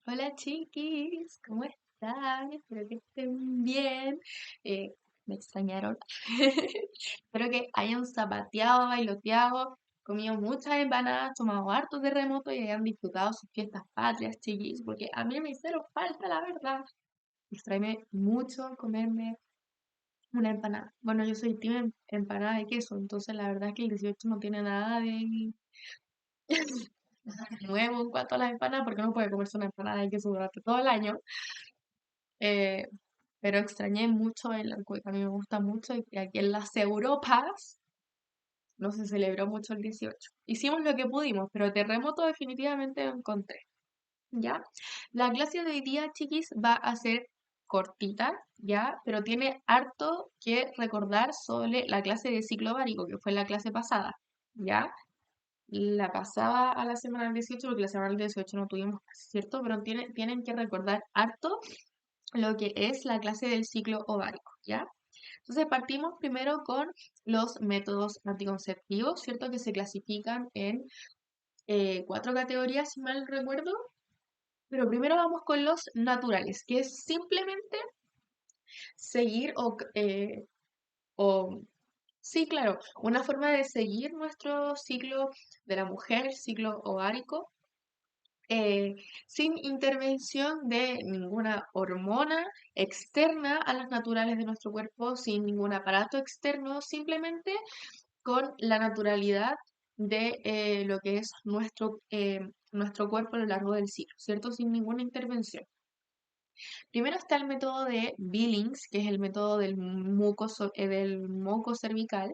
Hola chiquis, ¿cómo están? Espero que estén bien. Eh, Me extrañaron. Espero que hayan zapateado, bailoteado, comido muchas empanadas, tomado harto terremoto y hayan disfrutado sus fiestas patrias, chiquis, porque a mí me hicieron falta, la verdad. Extrañé mucho comerme una empanada. Bueno, yo soy team empanada de queso, entonces la verdad es que el 18 no tiene nada de nuevo en cuanto a las empanadas, porque no puede comerse una empanada de queso durante todo el año. Eh, pero extrañé mucho el arco, a mí me gusta mucho y aquí en las Europas no se celebró mucho el 18. Hicimos lo que pudimos, pero terremoto definitivamente lo encontré, ¿ya? La clase de hoy día, chiquis, va a ser cortita, ¿ya? Pero tiene harto que recordar sobre la clase de ciclo bárico, que fue la clase pasada, ¿ya? La pasaba a la semana del 18 porque la semana del 18 no tuvimos clase, ¿cierto? Pero tienen que recordar harto lo que es la clase del ciclo ovárico, ¿ya? Entonces partimos primero con los métodos anticonceptivos, ¿cierto? Que se clasifican en cuatro categorías, si mal recuerdo. Pero primero vamos con los naturales, que es simplemente seguir o sí, claro, una forma de seguir nuestro ciclo de la mujer, ciclo ovárico, eh, sin intervención de ninguna hormona externa a las naturales de nuestro cuerpo, sin ningún aparato externo, simplemente con la naturalidad de lo que es nuestro cuerpo a lo largo del ciclo, ¿cierto? Sin ninguna intervención. Primero está el método de Billings, que es el método del moco cervical,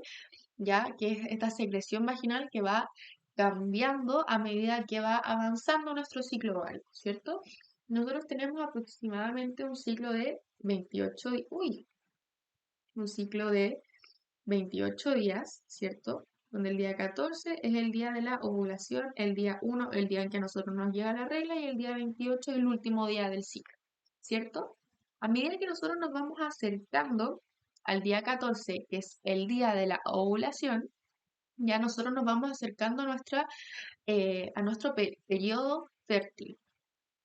ya que es esta secreción vaginal que va cambiando a medida que va avanzando nuestro ciclo ovárico, ¿cierto? Nosotros tenemos aproximadamente un ciclo de 28, un ciclo de 28 días, ¿cierto? Donde el día 14 es el día de la ovulación, el día 1 el día en que a nosotros nos llega la regla y el día 28 es el último día del ciclo, ¿cierto? A medida que nosotros nos vamos acercando al día 14, que es el día de la ovulación, ya nosotros nos vamos acercando a nuestro periodo fértil,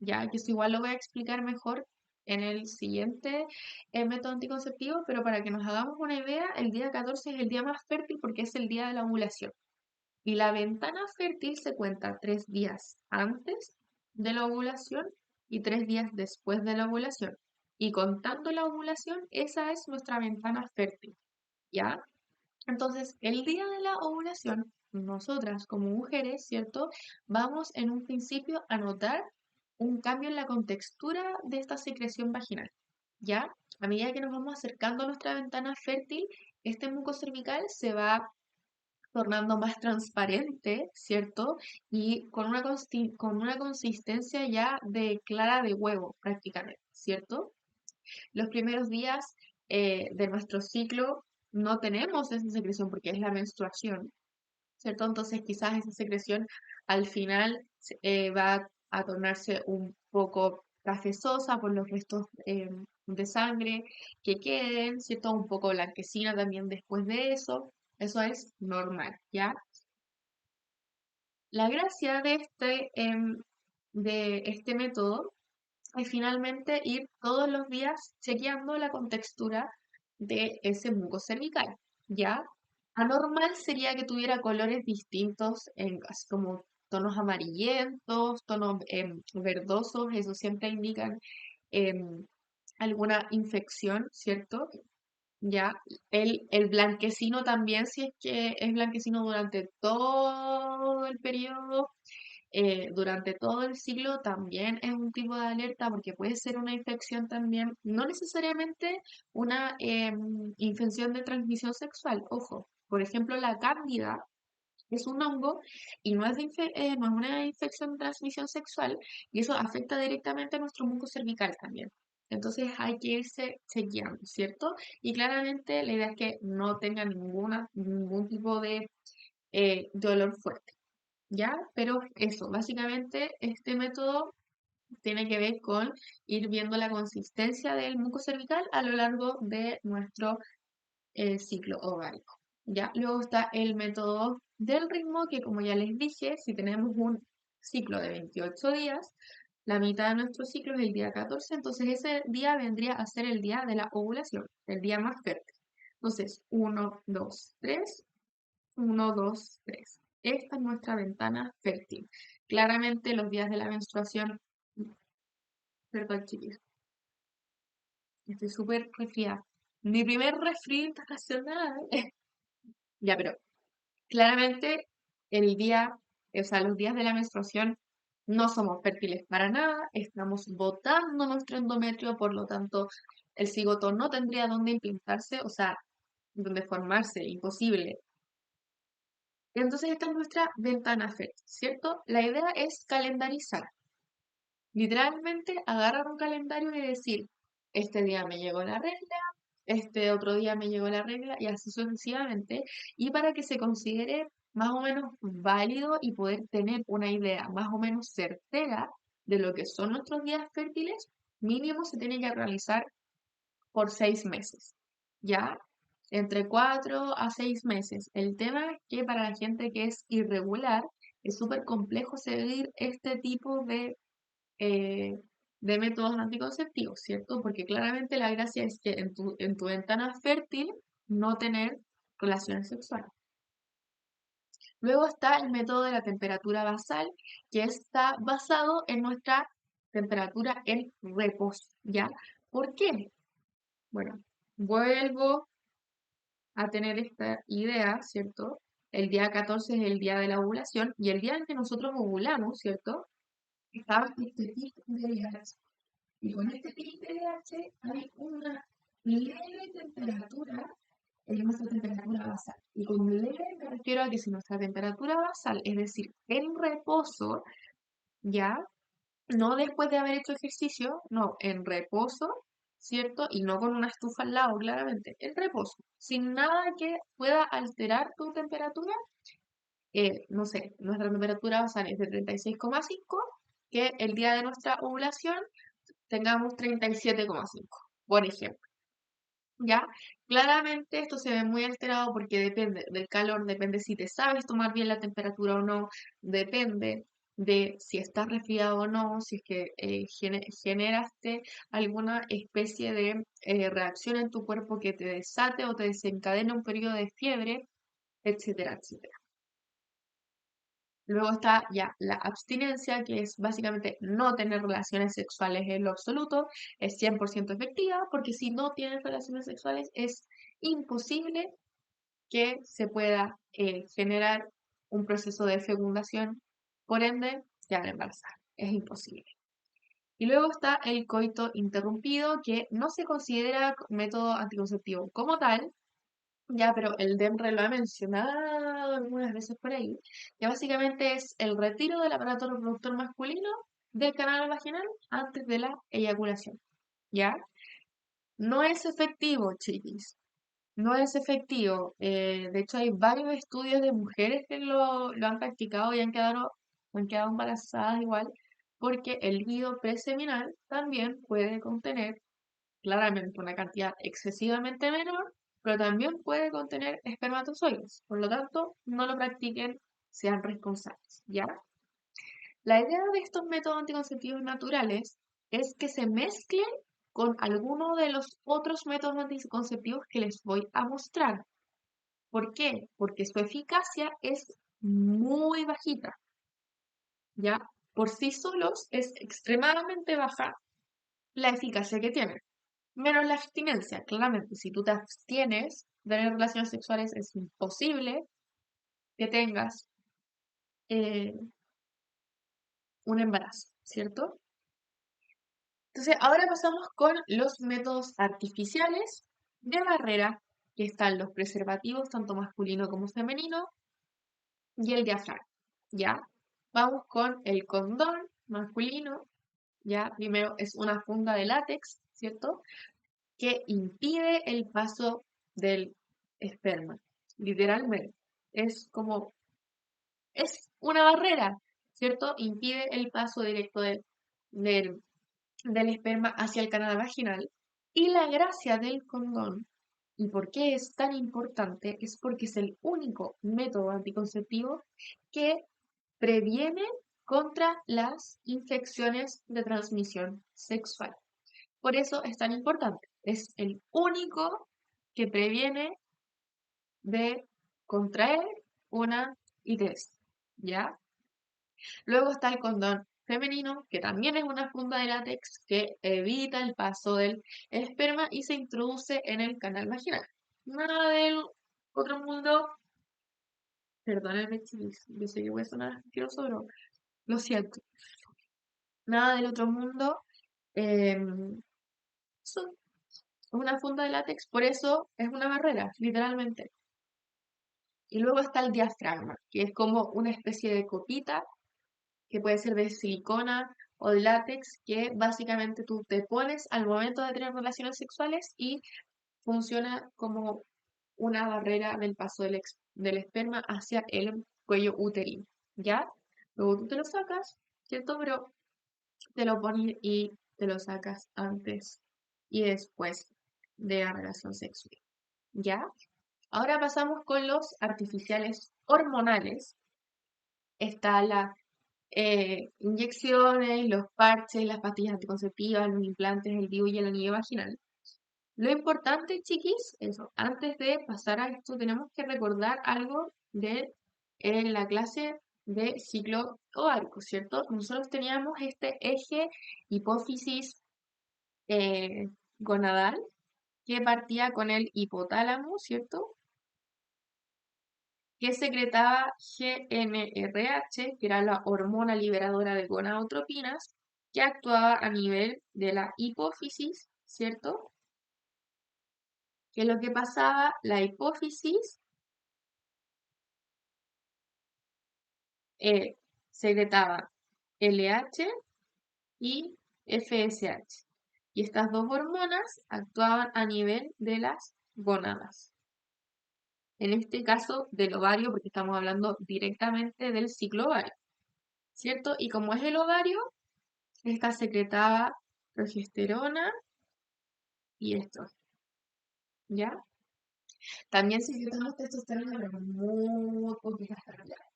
ya que eso igual lo voy a explicar mejor en el siguiente método anticonceptivo, pero para que nos hagamos una idea, el día 14 es el día más fértil porque es el día de la ovulación. Y la ventana fértil se cuenta 3 días antes de la ovulación y 3 días después de la ovulación. Y contando la ovulación, esa es nuestra ventana fértil, ¿ya? Entonces, el día de la ovulación, nosotras como mujeres, ¿cierto? Vamos en un principio a notar un cambio en la contextura de esta secreción vaginal, ¿ya? A medida que nos vamos acercando a nuestra ventana fértil, este muco cervical se va tornando más transparente, ¿cierto? Y con una consistencia ya de clara de huevo, prácticamente, ¿cierto? Los primeros días de nuestro ciclo no tenemos esa secreción porque es la menstruación, ¿cierto? Entonces quizás esa secreción al final va a tornarse un poco cafezosa por los restos de sangre que queden, ¿cierto? Un poco blanquecina también después de eso. Eso es normal, ¿ya? La gracia de este método es finalmente ir todos los días chequeando la contextura de ese muco cervical, ¿ya? Anormal sería que tuviera colores distintos, así como tonos amarillentos, tonos verdosos, eso siempre indican em, alguna infección, ¿cierto? Ya, el blanquecino también, si es que es blanquecino durante todo el periodo, durante todo el ciclo, también es un tipo de alerta porque puede ser una infección también, no necesariamente una infección de transmisión sexual, ojo. Por ejemplo, la cándida es un hongo y no es una infección de transmisión sexual y eso afecta directamente a nuestro muco cervical también. Entonces hay que irse chequeando, ¿cierto? Y claramente la idea es que no tenga ningún tipo de dolor fuerte, ¿ya? Pero eso, básicamente este método tiene que ver con ir viendo la consistencia del muco cervical a lo largo de nuestro ciclo ovárico. ¿Ya? Luego está el método del ritmo, que como ya les dije, si tenemos un ciclo de 28 días, la mitad de nuestro ciclo es el día 14, entonces ese día vendría a ser el día de la ovulación, el día más fértil. Entonces, 1, 2, 3, 1, 2, 3. Esta es nuestra ventana fértil. Claramente los días de la menstruación, perdón, chiquis, estoy súper resfriada. Mi primer resfrío internacional. Ya, pero claramente el día, o sea, los días de la menstruación no somos fértiles para nada, estamos botando nuestro endometrio, por lo tanto, el cigoto no tendría dónde implantarse, o sea, donde formarse, imposible. Entonces, esta es nuestra ventana fértil, ¿cierto? La idea es calendarizar. Literalmente agarrar un calendario y decir, este día me llegó la regla, este otro día me llegó la regla y así sucesivamente, y para que se considere más o menos válido y poder tener una idea más o menos certera de lo que son nuestros días fértiles, mínimo se tiene que realizar por 6 meses, ¿ya? Entre 4 a 6 meses. El tema es que para la gente que es irregular, es súper complejo seguir este tipo eh, de métodos anticonceptivos, ¿cierto? Porque claramente la gracia es que en tu ventana fértil no tener relaciones sexuales. Luego está el método de la temperatura basal, que está basado en nuestra temperatura en reposo, ¿ya? ¿Por qué? Bueno, vuelvo a tener esta idea, ¿cierto? El día 14 es el día de la ovulación y el día en que nosotros ovulamos, ¿cierto? Estaba este pic de pH. Y con este pic de pH hay una leve temperatura, es nuestra temperatura basal. Y con leve me refiero a que si nuestra temperatura basal, es decir, en reposo, ya, no después de haber hecho ejercicio, no, en reposo, ¿cierto? Y no con una estufa al lado, claramente, en reposo, sin nada que pueda alterar tu temperatura, no sé, nuestra temperatura basal es de 36,5, que el día de nuestra ovulación tengamos 37,5, por ejemplo. ¿Ya? Claramente esto se ve muy alterado porque depende del calor, depende si te sabes tomar bien la temperatura o no, depende de si estás resfriado o no, si es que generaste alguna especie de reacción en tu cuerpo que te desate o te desencadene un periodo de fiebre, etcétera, etcétera. Luego está ya la abstinencia, que es básicamente no tener relaciones sexuales en lo absoluto. Es 100% efectiva porque si no tienes relaciones sexuales es imposible que se pueda generar un proceso de fecundación, por ende, quedar embarazada. Es imposible. Y luego está el coito interrumpido, que no se considera método anticonceptivo como tal, ya, pero el DEMRE lo ha mencionado algunas veces por ahí, que básicamente es el retiro del aparato reproductor masculino del canal vaginal antes de la eyaculación, ¿ya? No es efectivo, chiquis, no es efectivo. De hecho, hay varios estudios de mujeres que lo han practicado y han quedado embarazadas igual, porque el líquido preseminal también puede contener claramente una cantidad excesivamente menor, pero también puede contener espermatozoides. Por lo tanto, no lo practiquen, sean responsables, ¿ya? La idea de estos métodos anticonceptivos naturales es que se mezclen con alguno de los otros métodos anticonceptivos que les voy a mostrar. ¿Por qué? Porque su eficacia es muy bajita, ¿ya? Por sí solos es extremadamente baja la eficacia que tienen. Menos la abstinencia, claramente. Si tú te abstienes de tener relaciones sexuales, es imposible que tengas eh, un embarazo, ¿cierto? Entonces, ahora pasamos con los métodos artificiales de barrera, que están los preservativos, tanto masculino como femenino, y el diafragma, ¿ya? Vamos con el condón masculino, ¿ya? Primero es una funda de látex, ¿cierto? Que impide el paso del esperma. Literalmente. Es como, es una barrera, ¿cierto? Impide el paso directo del, del esperma hacia el canal vaginal. Y la gracia del condón, y por qué es tan importante, es porque es el único método anticonceptivo que previene contra las infecciones de transmisión sexual. Por eso es tan importante. Es el único que previene de contraer una ITS, ¿ya? Luego está el condón femenino, que también es una funda de látex que evita el paso del esperma y se introduce en el canal vaginal. Nada del otro mundo, perdónenme chicos, yo sé que voy a sonar asqueroso, pero lo siento. Nada del otro mundo. Eso es una funda de látex, por eso es una barrera, literalmente. Y luego está el diafragma, que es como una especie de copita que puede ser de silicona o de látex, que básicamente tú te pones al momento de tener relaciones sexuales y funciona como una barrera del paso del esperma hacia el cuello uterino, ¿ya? Luego tú te lo sacas, ¿cierto? Pero te lo pones y te lo sacas antes y después de la relación sexual, ¿ya? Ahora pasamos con los artificiales hormonales. Está la inyecciones, los parches, las pastillas anticonceptivas, los implantes, el DIU y el anillo vaginal. Lo importante, chiquis, eso, antes de pasar a esto, tenemos que recordar algo de en la clase de ciclo ovárico, ¿cierto? Nosotros teníamos este eje hipófisis gonadal que partía con el hipotálamo, ¿cierto? Que secretaba GnRH, que era la hormona liberadora de gonadotropinas, que actuaba a nivel de la hipófisis, ¿cierto? ¿Qué es lo que pasaba? La hipófisis secretaba LH y FSH. Y estas dos hormonas actuaban a nivel de las gónadas. En este caso del ovario, porque estamos hablando directamente del ciclo ovario, ¿cierto? Y como es el ovario, esta secretaba progesterona y esto, ¿ya? También secretamos testosterona, pero muy poquitas cantidades,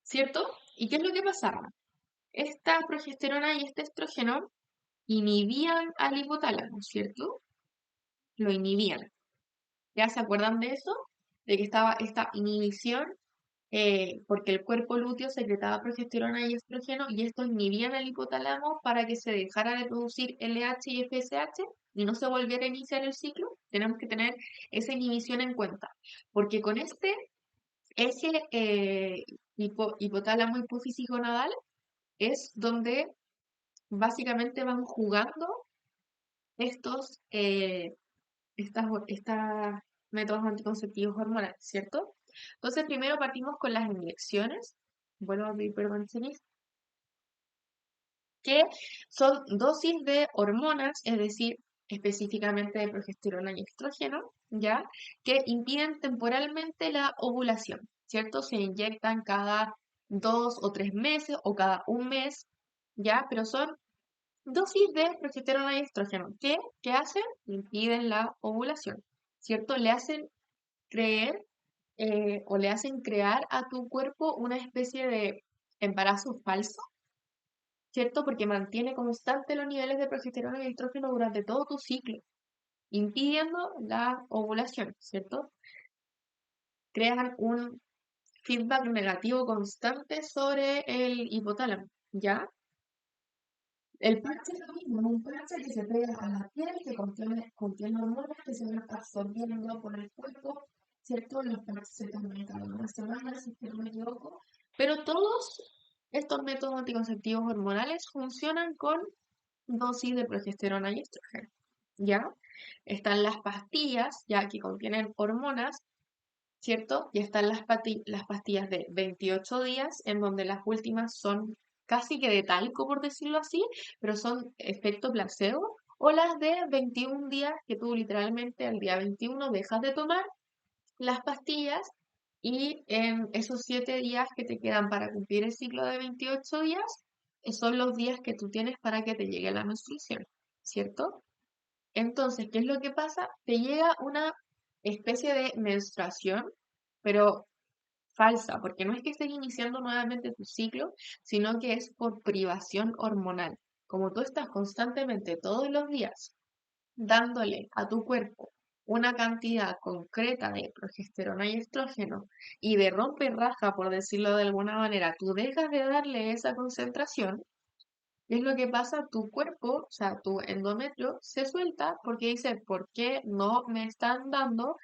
¿cierto? ¿Y qué es lo que pasaba? Esta progesterona y este estrógeno inhibían al hipotálamo, ¿cierto? Lo inhibían. ¿Ya se acuerdan de eso? De que estaba esta inhibición, porque el cuerpo lúteo secretaba progesterona y estrógeno y estos inhibían al hipotálamo para que se dejara de producir LH y FSH y no se volviera a iniciar el ciclo. Tenemos que tener esa inhibición en cuenta, porque con ese hipotálamo hipófisis gonadal es donde básicamente van jugando estos, estas métodos anticonceptivos hormonales, ¿cierto? Entonces, primero partimos con las inyecciones. Vuelvo a pedir perdón, Cenis, que son dosis de hormonas, es decir, específicamente de progesterona y estrógeno, ¿ya? Que impiden temporalmente la ovulación, ¿cierto? Se inyectan cada 2 o 3 meses o cada un mes, ¿ya? Pero son dosis de progesterona y estrógeno. ¿Qué hacen? Impiden la ovulación, ¿cierto? Le hacen creer o le hacen crear a tu cuerpo una especie de embarazo falso, ¿cierto? Porque mantiene constante los niveles de progesterona y estrógeno durante todo tu ciclo, impidiendo la ovulación, ¿cierto? Crean un feedback negativo constante sobre el hipotálamo, ¿ya? El parche es lo mismo, es un parche que se pega a la piel, que contiene hormonas que se van absorbiendo por el cuerpo, ¿cierto? Los parches se toman cada una semana, si no me equivoco. Pero todos estos métodos anticonceptivos hormonales funcionan con dosis de progesterona y estrógeno, ¿ya? Están las pastillas, ya que contienen hormonas, ¿cierto? Y están las pastillas de 28 días, en donde las últimas son casi que de talco, por decirlo así, pero son efecto placebo, o las de 21 días, que tú literalmente al día 21 dejas de tomar las pastillas y en esos 7 días que te quedan para cumplir el ciclo de 28 días, son los días que tú tienes para que te llegue la menstruación, ¿cierto? Entonces, ¿qué es lo que pasa? Te llega una especie de menstruación, pero falsa, porque no es que estés iniciando nuevamente tu ciclo, sino que es por privación hormonal. Como tú estás constantemente todos los días dándole a tu cuerpo una cantidad concreta de progesterona y estrógeno y de rompe y raja, por decirlo de alguna manera, tú dejas de darle esa concentración, ¿qué es lo que pasa? Tu cuerpo, o sea, tu endometrio se suelta porque dice, ¿por qué no me están dando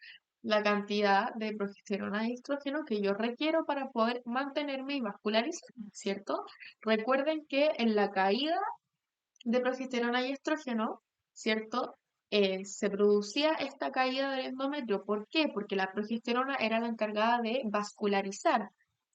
la cantidad de progesterona y estrógeno que yo requiero para poder mantenerme y vascularizarme, ¿cierto? Recuerden que en la caída de progesterona y estrógeno, ¿cierto? Se producía esta caída del endometrio. ¿Por qué? Porque la progesterona era la encargada de vascularizar,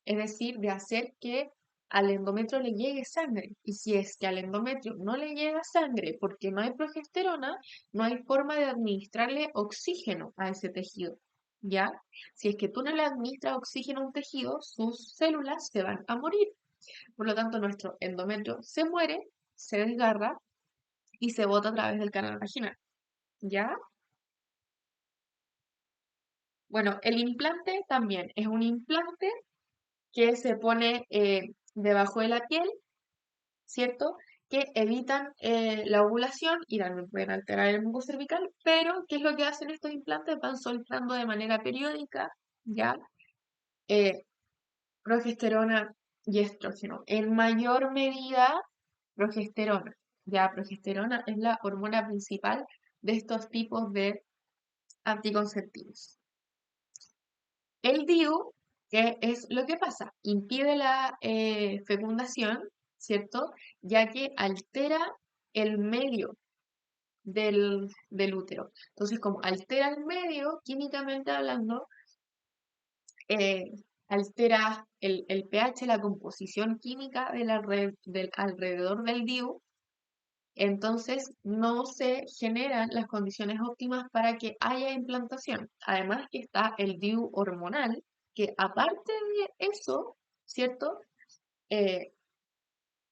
es decir, de hacer que al endometrio le llegue sangre. Y si es que al endometrio no le llega sangre porque no hay progesterona, no hay forma de administrarle oxígeno a ese tejido. ¿Ya? Si es que tú no le administras oxígeno a un tejido, sus células se van a morir. Por lo tanto, nuestro endometrio se muere, se desgarra y se bota a través del canal vaginal. ¿Ya? Bueno, el implante también es un implante que se pone debajo de la piel, ¿cierto? Que evitan la ovulación y también pueden alterar el muco cervical, pero ¿qué es lo que hacen estos implantes? Van soltando de manera periódica, ¿ya? Eh, progesterona y estrógeno. En mayor medida, progesterona. Ya, progesterona es la hormona principal de estos tipos de anticonceptivos. El DIU, ¿qué es lo que pasa? Impide la fecundación, ¿cierto? Ya que altera el medio del útero. Entonces, como altera el medio, químicamente hablando, eh, altera el pH, la composición química del alrededor del DIU. Entonces, no se generan las condiciones óptimas para que haya implantación. Además que está el DIU hormonal, que aparte de eso, ¿cierto? Eh,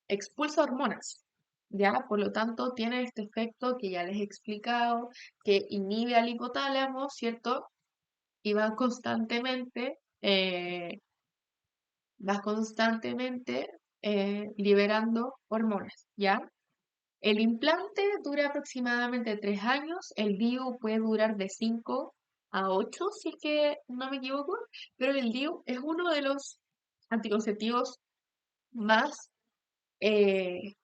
expulsa hormonas, ¿ya? Por lo tanto, tiene este efecto que ya les he explicado, que inhibe al hipotálamo, ¿cierto? Y va constantemente liberando hormonas, ¿ya? El implante dura aproximadamente 3 años, el DIU puede durar de 5 a 8, si es que no me equivoco, pero el DIU es uno de los anticonceptivos más, eh,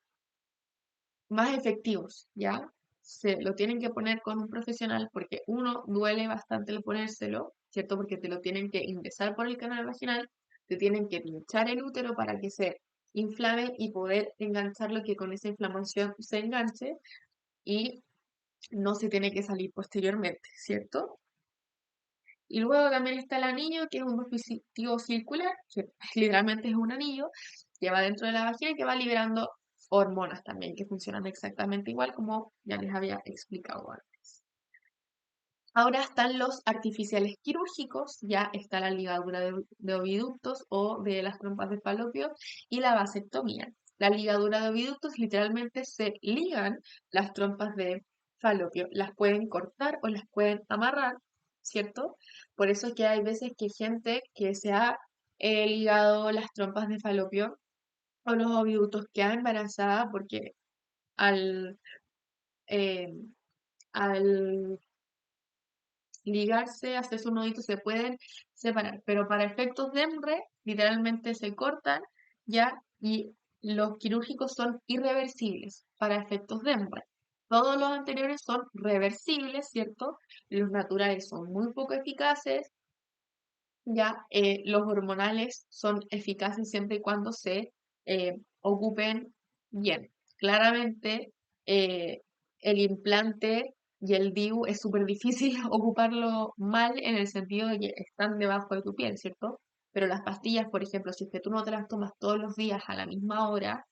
más efectivos, ¿ya? Se lo tienen que poner con un profesional porque uno duele bastante el ponérselo, ¿cierto? Porque te lo tienen que ingresar por el canal vaginal, te tienen que pinchar el útero para que se inflame y poder engancharlo, que con esa inflamación se enganche y no se tiene que salir posteriormente, ¿cierto? Y luego también está el anillo, que es un dispositivo circular, que literalmente es un anillo que va dentro de la vagina y que va liberando hormonas también, que funcionan exactamente igual como ya les había explicado antes. Ahora están los artificiales quirúrgicos, ya está la ligadura de oviductos o de las trompas de falopio y la vasectomía. La ligadura de oviductos literalmente se ligan las trompas de falopio, las pueden cortar o las pueden amarrar, ¿cierto? Por eso es que hay veces que gente que se ha ligado las trompas de falopio o los oviductos queda embarazada porque al, eh, al ligarse, hacerse un nudito, se pueden separar, pero para efectos de EMRE, literalmente se cortan ya y los quirúrgicos son irreversibles para efectos de EMRE. Todos los anteriores son reversibles, ¿cierto? Los naturales son muy poco eficaces, ya los hormonales son eficaces siempre y cuando se ocupen bien. Claramente, eh, el implante y el DIU es súper difícil ocuparlo mal en el sentido de que están debajo de tu piel, ¿cierto? Pero las pastillas, por ejemplo, si es que tú no te las tomas todos los días a la misma hora,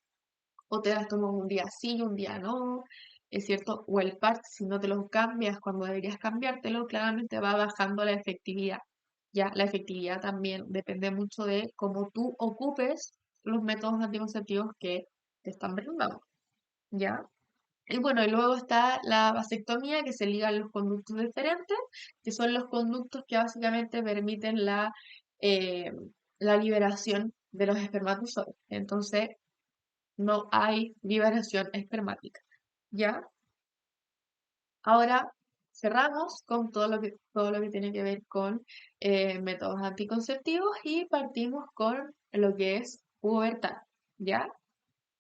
o te las tomas un día sí y un día no, es cierto, o el PAR, si no te lo cambias cuando deberías cambiártelo, claramente va bajando la efectividad. Ya, la efectividad también depende mucho de cómo tú ocupes los métodos anticonceptivos que te están brindando. ¿Ya? Y bueno, y luego está la vasectomía, que se liga a los conductos deferentes, que son los conductos que básicamente permiten la la liberación de los espermatozoides. Entonces, no hay liberación espermática. ¿Ya? Ahora cerramos con todo lo que tiene que ver con métodos anticonceptivos y partimos con lo que es pubertad. ¿Ya?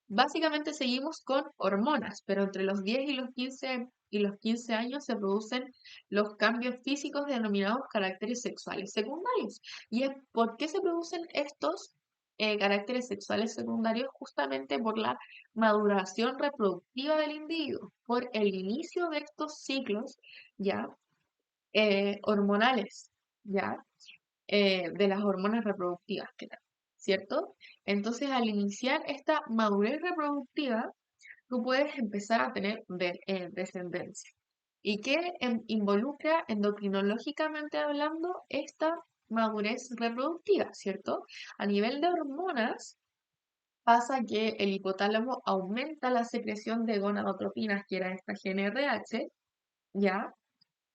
Básicamente seguimos con hormonas, pero entre los 10 y los 15 años se producen los cambios físicos denominados caracteres sexuales secundarios. ¿Y es por qué se producen estos caracteres sexuales secundarios? Justamente por la maduración reproductiva del individuo, por el inicio de estos ciclos ya hormonales, ya de las hormonas reproductivas, ¿cierto? Entonces, al iniciar esta madurez reproductiva, tú puedes empezar a tener descendencia. ¿Y qué involucra endocrinológicamente hablando esta madurez reproductiva, ¿cierto? A nivel de hormonas, pasa que el hipotálamo aumenta la secreción de gonadotropinas, que era esta GnRH, ¿ya?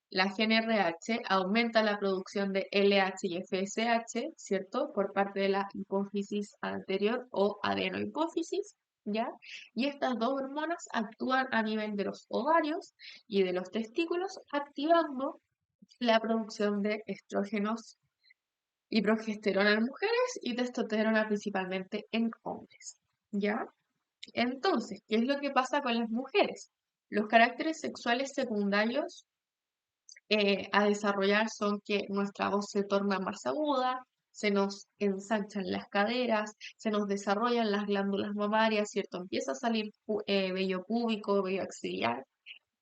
La GnRH aumenta la producción de LH y FSH, ¿cierto? Por parte de la hipófisis anterior o adenohipófisis, ¿ya? Y estas dos hormonas actúan a nivel de los ovarios y de los testículos, activando la producción de estrógenos y progesterona en mujeres y testosterona principalmente en hombres, ¿ya? Entonces, ¿qué es lo que pasa con las mujeres? Los caracteres sexuales secundarios a desarrollar son que nuestra voz se torna más aguda, se nos ensanchan las caderas, se nos desarrollan las glándulas mamarias, ¿cierto? Empieza a salir vello púbico, vello axilar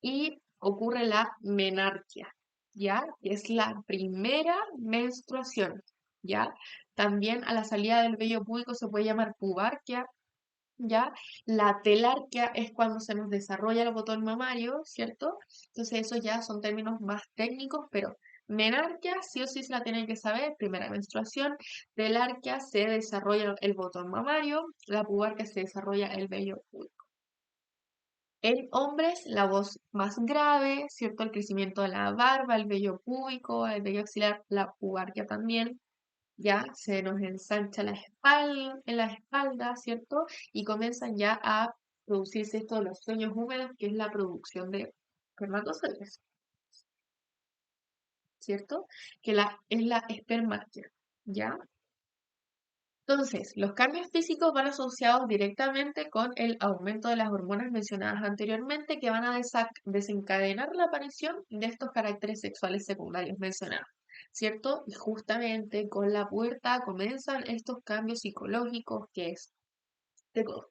y ocurre la menarquia, ¿ya? Que es la primera menstruación, ¿ya? También a la salida del vello púbico se puede llamar pubarquia, ¿ya? La telarquia es cuando se nos desarrolla el botón mamario, ¿cierto? Entonces, eso ya son términos más técnicos, pero menarquia sí o sí se la tienen que saber, primera menstruación, telarquia se desarrolla el botón mamario, la pubarquia se desarrolla el vello púbico. En hombres, la voz más grave, ¿cierto? El crecimiento de la barba, el vello púbico, el vello axilar, la pubarquia también, ya se nos ensancha la espalda, en la espalda, ¿cierto? Y comienzan ya a producirse esto de los sueños húmedos, que es la producción de espermatozoides, ¿cierto? Es la espermaquia, ¿ya? Entonces, los cambios físicos van asociados directamente con el aumento de las hormonas mencionadas anteriormente, que van a desencadenar la aparición de estos caracteres sexuales secundarios mencionados, ¿cierto? Y justamente con la pubertad comienzan estos cambios psicológicos que es,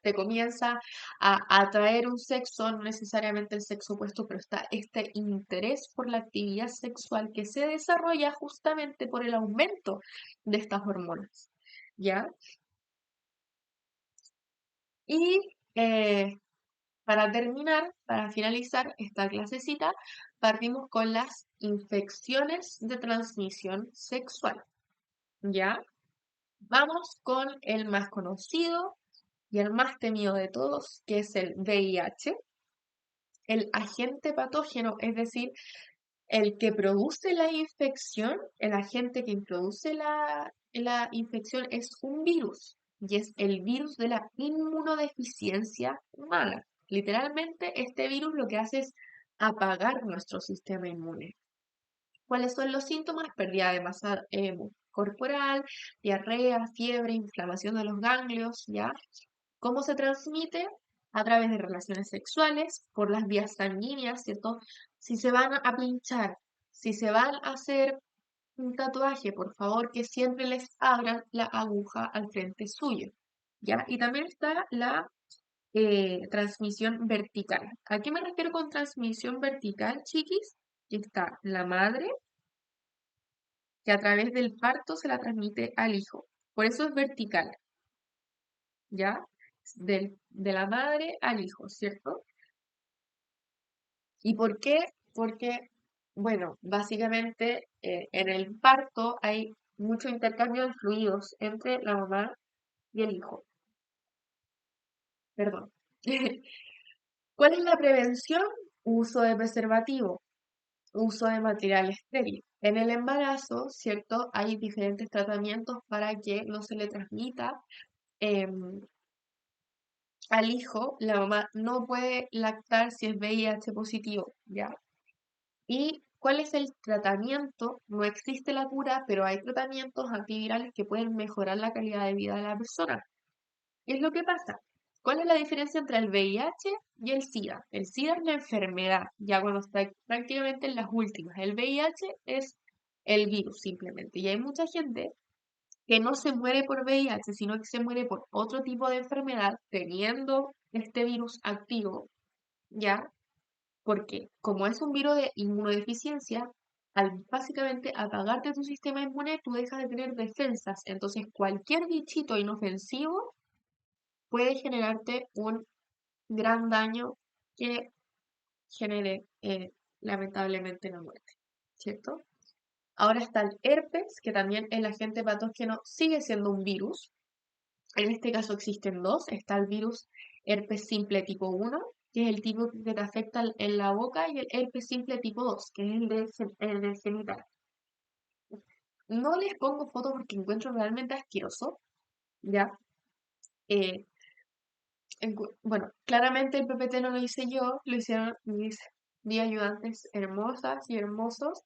te comienza a atraer un sexo, no necesariamente el sexo opuesto, pero está este interés por la actividad sexual que se desarrolla justamente por el aumento de estas hormonas, ¿ya? Y para terminar, para finalizar esta clasecita, partimos con las infecciones de transmisión sexual. ¿Ya? Vamos con el más conocido y el más temido de todos, que es el VIH, el agente patógeno, es decir, el que produce la infección, el agente que introduce la infección es un virus y es el virus de la inmunodeficiencia humana. Literalmente, este virus lo que hace es apagar nuestro sistema inmune. ¿Cuáles son los síntomas? Pérdida de masa corporal, diarrea, fiebre, inflamación de los ganglios, ¿ya? ¿Cómo se transmite? A través de relaciones sexuales, por las vías sanguíneas, ¿cierto? Si se van a pinchar, si se van a hacer un tatuaje, por favor que siempre les abran la aguja al frente suyo, ¿ya? Y también está la transmisión vertical. ¿A qué me refiero con transmisión vertical, chiquis? Que está la madre, que a través del parto se la transmite al hijo. Por eso es vertical, ¿ya? De la madre al hijo, ¿cierto? ¿Y por qué? Porque, bueno, básicamente en el parto hay mucho intercambio de fluidos entre la mamá y el hijo. Perdón. ¿Cuál es la prevención? Uso de preservativo, uso de material estéril. En el embarazo, ¿cierto? Hay diferentes tratamientos para que no se le transmita em, al hijo. La mamá no puede lactar si es VIH positivo, ¿ya? ¿Y cuál es el tratamiento? No existe la cura, pero hay tratamientos antivirales que pueden mejorar la calidad de vida de la persona. ¿Qué es lo que pasa? ¿Cuál es la diferencia entre el VIH y el SIDA? El SIDA es la enfermedad, ya cuando está prácticamente en las últimas. El VIH es el virus simplemente. Y hay mucha gente que no se muere por VIH, sino que se muere por otro tipo de enfermedad teniendo este virus activo, ¿ya? Porque como es un virus de inmunodeficiencia, al básicamente apagarte tu sistema inmune, tú dejas de tener defensas. Entonces, cualquier bichito inofensivo puede generarte un gran daño que genere lamentablemente la muerte, ¿cierto? Ahora está el herpes, que también el agente patógeno sigue siendo un virus. En este caso existen dos. Está el virus herpes simple tipo 1, que es el tipo que te afecta en la boca, y el herpes simple tipo 2, que es el del genital. No les pongo foto porque encuentro realmente asqueroso, ¿ya? Eh, bueno, claramente el PPT no lo hice yo, lo hicieron mis ayudantes hermosas y hermosos,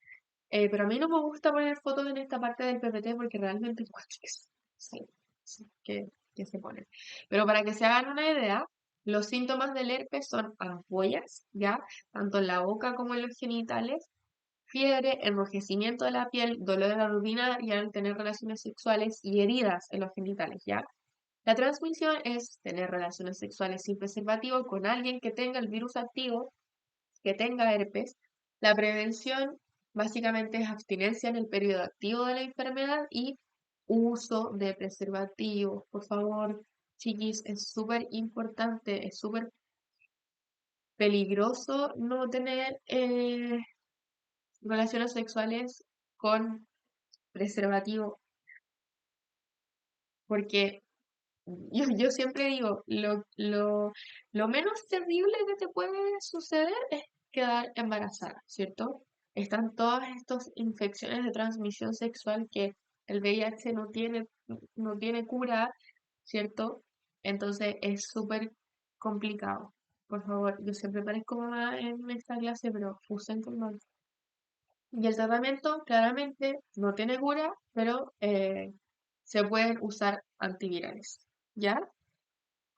pero a mí no me gusta poner fotos en esta parte del PPT porque realmente encuentro que sí, sí, que se ponen. Pero para que se hagan una idea, los síntomas del herpes son ampollas, ¿ya? Tanto en la boca como en los genitales, fiebre, enrojecimiento de la piel, dolor en la rutina y al tener relaciones sexuales y heridas en los genitales, ¿ya? La transmisión es tener relaciones sexuales sin preservativo con alguien que tenga el virus activo, que tenga herpes. La prevención básicamente es abstinencia en el periodo activo de la enfermedad y uso de preservativos. Por favor, chiquis, es súper importante, es súper peligroso no tener relaciones sexuales con preservativo, porque yo siempre digo, lo menos terrible que te puede suceder es quedar embarazada, ¿cierto? Están todas estas infecciones de transmisión sexual que el VIH no tiene cura, ¿cierto? Entonces es súper complicado. Por favor, yo siempre parezco mamá en esta clase, pero usen condón. Y el tratamiento claramente no tiene cura, pero se pueden usar antivirales. ¿Ya?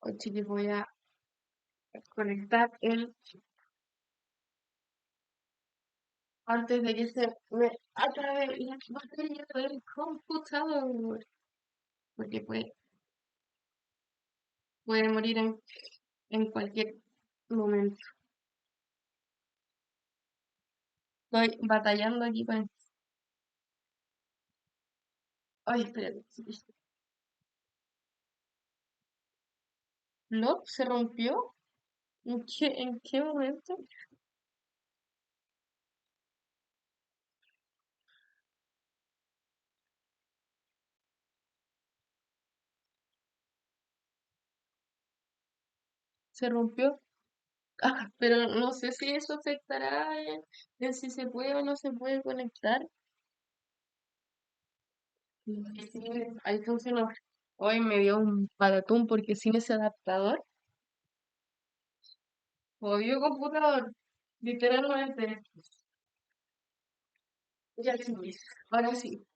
Hoy chiquis voy a conectar antes de que se me acabe la batería del computador. Porque puede morir en cualquier momento. Estoy batallando aquí con... Ay, espérate. ¿No? ¿Se rompió? ¿En qué momento? ¿Se rompió? Ah, pero no sé si eso afectará en si se puede o no se puede conectar. Sí, ahí funcionó. Hoy me dio un patatún porque sin ese adaptador, odio computador, literalmente. Ya sí, ahora sí,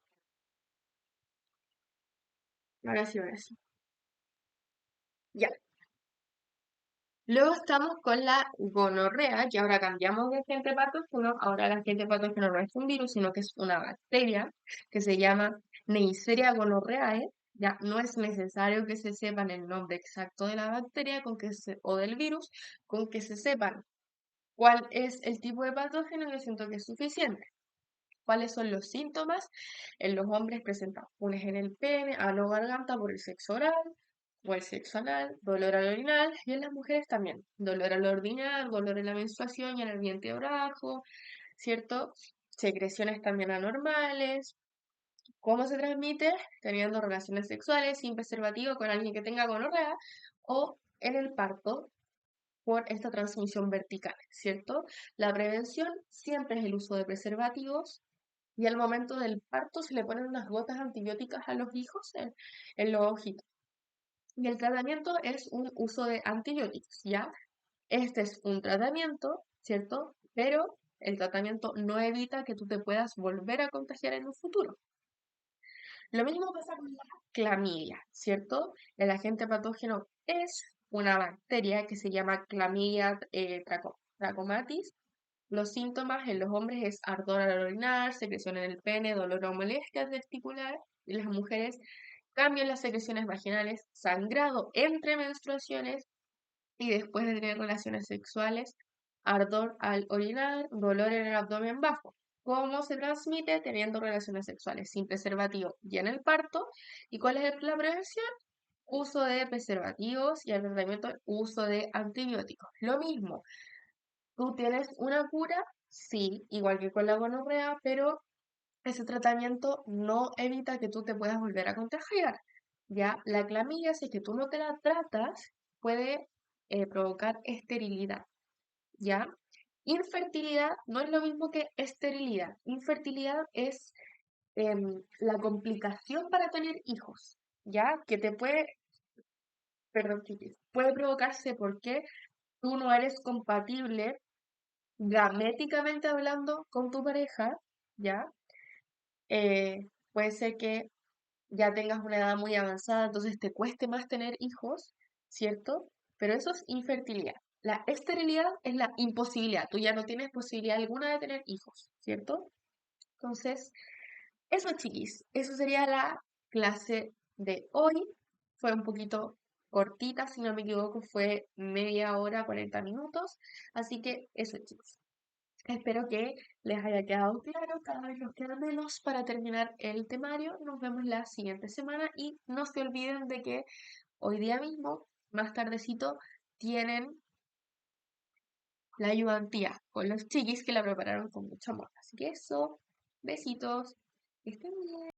ahora sí, ahora sí. Ya. Luego estamos con la gonorrea, que ahora cambiamos de agente patógeno. Ahora el agente patógeno no es un virus, sino que es una bacteria que se llama Neisseria gonorrheae. Ya no es necesario que se sepan el nombre exacto de la bacteria o del virus, con que se sepan cuál es el tipo de patógeno, yo siento que es suficiente. ¿Cuáles son los síntomas? En los hombres presentan punes en el pene, ano, garganta por el sexo oral o el sexo anal, dolor al orinal, y en las mujeres también, dolor al orinar, dolor en la menstruación y en el vientre bajo, ¿cierto? Secreciones también anormales. ¿Cómo se transmite? Teniendo relaciones sexuales sin preservativo con alguien que tenga gonorrea o en el parto por esta transmisión vertical, ¿cierto? La prevención siempre es el uso de preservativos, y al momento del parto se le ponen unas gotas antibióticas a los hijos en los ojitos. Y el tratamiento es un uso de antibióticos, ¿ya? Este es un tratamiento, ¿cierto? Pero el tratamiento no evita que tú te puedas volver a contagiar en un futuro. Lo mismo pasa con la clamidia, ¿cierto? El agente patógeno es una bacteria que se llama Clamidia trachomatis. Los síntomas en los hombres es ardor al orinar, secreción en el pene, dolor o molestia testicular. Y las mujeres cambian las secreciones vaginales, sangrado entre menstruaciones y después de tener relaciones sexuales, ardor al orinar, dolor en el abdomen bajo. ¿Cómo se transmite? Teniendo relaciones sexuales sin preservativo y en el parto. ¿Y cuál es la prevención? Uso de preservativos y el tratamiento, uso de antibióticos. Lo mismo, ¿tú tienes una cura? Sí, igual que con la gonorrea, pero ese tratamiento no evita que tú te puedas volver a contagiar. Ya, la clamidia, si es que tú no te la tratas, puede provocar esterilidad. ¿Ya? Infertilidad no es lo mismo que esterilidad. Infertilidad es la complicación para tener hijos, ¿ya? Que te puede, perdón, chiquis, puede provocarse porque tú no eres compatible gaméticamente hablando con tu pareja, ¿ya? Puede ser que ya tengas una edad muy avanzada, entonces te cueste más tener hijos, ¿cierto? Pero eso es infertilidad. La esterilidad es la imposibilidad. Tú ya no tienes posibilidad alguna de tener hijos, ¿cierto? Entonces, eso, chiquis. Eso sería la clase de hoy. Fue un poquito cortita, si no me equivoco, fue media hora, 40 minutos. Así que eso, chicos. Espero que les haya quedado claro, cada vez nos queda menos para terminar el temario. Nos vemos la siguiente semana y no se olviden de que hoy día mismo, más tardecito, tienen la ayudantía con los chiquis que la prepararon con mucho amor. Así que eso, besitos, que estén bien.